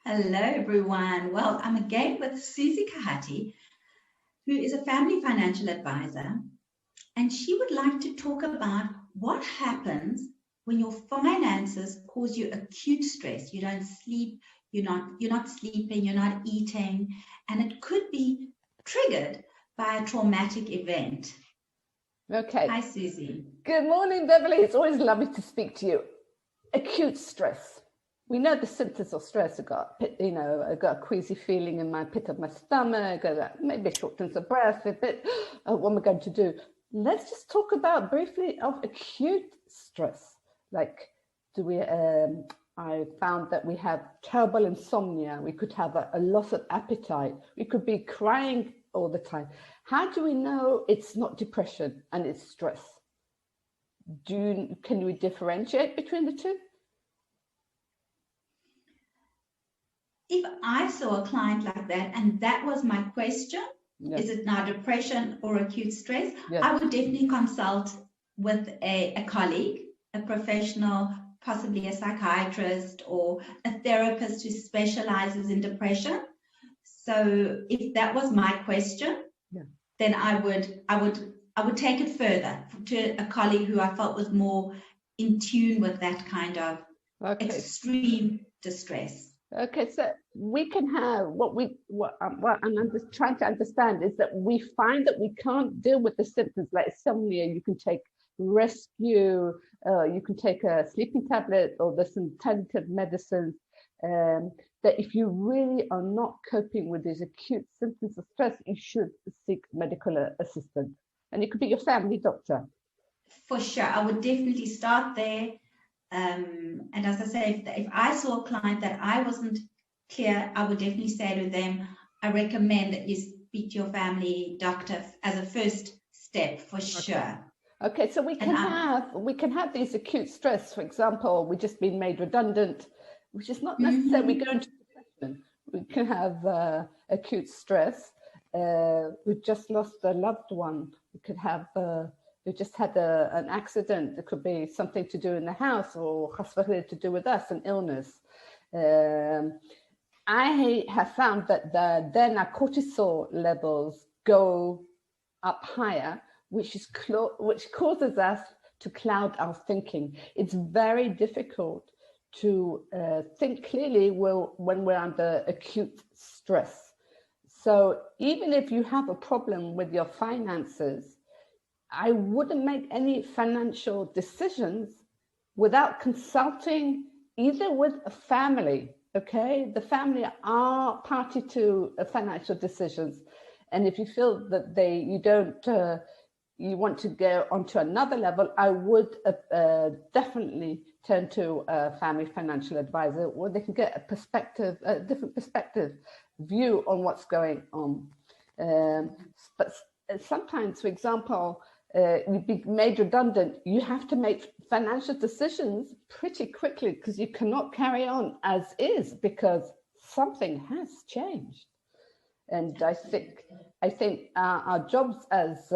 Hello, everyone. Well, I'm again with Suzy Kahati, who is a family financial advisor, and she would like to talk about what happens when your finances cause you acute stress. You don't sleep, you're not sleeping, you're not eating, and it could be triggered by a traumatic event. Okay. Hi, Suzy. Good morning, Beverly. It's always lovely to speak to you. Acute stress. We know the symptoms of stress. I got a queasy feeling in my pit of my stomach, maybe shortness of breath, a bit, what am I going to do? Let's just talk about briefly of acute stress. Like, I found that we have terrible insomnia. We could have a loss of appetite. We could be crying all the time. How do we know it's not depression and it's stress? Can we differentiate between the two? If I saw a client like that, and that was my question, Yes. is it now depression or acute stress? Yes. I would definitely consult with a colleague, a professional, possibly a psychiatrist or a therapist who specializes in depression. So if that was my question, then I would take it further to a colleague who I felt was more in tune with that kind of extreme distress. Okay, so we can have what I'm just trying to understand is that we find that we can't deal with the symptoms like insomnia. You can take rescue, you can take a sleeping tablet, or there's some alternative medicines. That if you really are not coping with these acute symptoms of stress, you should seek medical assistance, and it could be your family doctor. For sure, I would definitely start there. And as I say, if I saw a client that I wasn't clear, I would definitely say to them, I recommend that you speak to your family doctor as a first step for sure. Okay, so we can have these acute stress. For example, we've just been made redundant, which is not necessarily going to depression. We can have acute stress. We've just lost a loved one. We could have. We just had an accident. It could be something to do in the house or to do with us, an illness. I have found that then our cortisol levels go up higher, which causes us to cloud our thinking. It's very difficult to think clearly when we're under acute stress. So even if you have a problem with your finances, I wouldn't make any financial decisions without consulting either with a family, okay? The family are party to financial decisions. And if you feel that you want to go onto another level, I would definitely turn to a family financial advisor where they can get a different perspective view on what's going on. But sometimes, for example, you'd be made redundant, you have to make financial decisions pretty quickly because you cannot carry on as is because something has changed. And I think our jobs as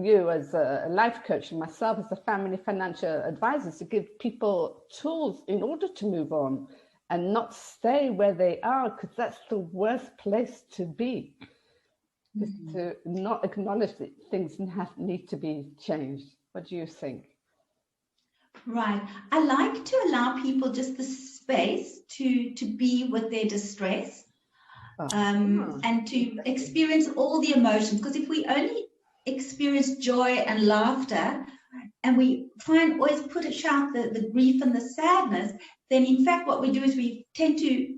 you as a life coach and myself as a family financial advisor is to give people tools in order to move on and not stay where they are, because that's the worst place to be. Is to not acknowledge that things need to be changed. What do you think? Right. I like to allow people just the space to be with their distress and to experience all the emotions. Because if we only experience joy and laughter and we try and always shout the grief and the sadness, then in fact what we do is we tend to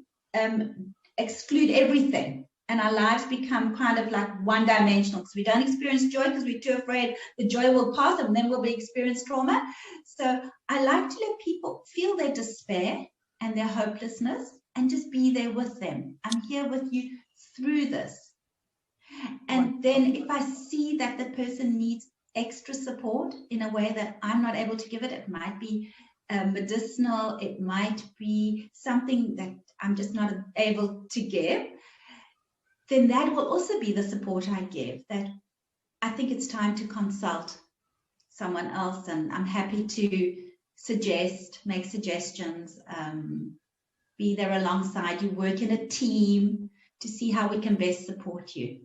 exclude everything. And our lives become kind of like one-dimensional because we don't experience joy because we're too afraid the joy will pass and then we'll experience trauma. So I like to let people feel their despair and their hopelessness and just be there with them. I'm here with you through this. And then if I see that the person needs extra support in a way that I'm not able to give it, it might be medicinal, it might be something that I'm just not able to give, then that will also be the support I give, that I think it's time to consult someone else, and I'm happy to make suggestions be there alongside you, work in a team to see how we can best support you.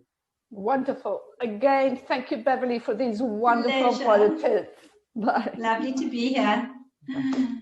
Wonderful. Again, thank you, Beverly, for these wonderful tips. Bye. Lovely to be here. Bye.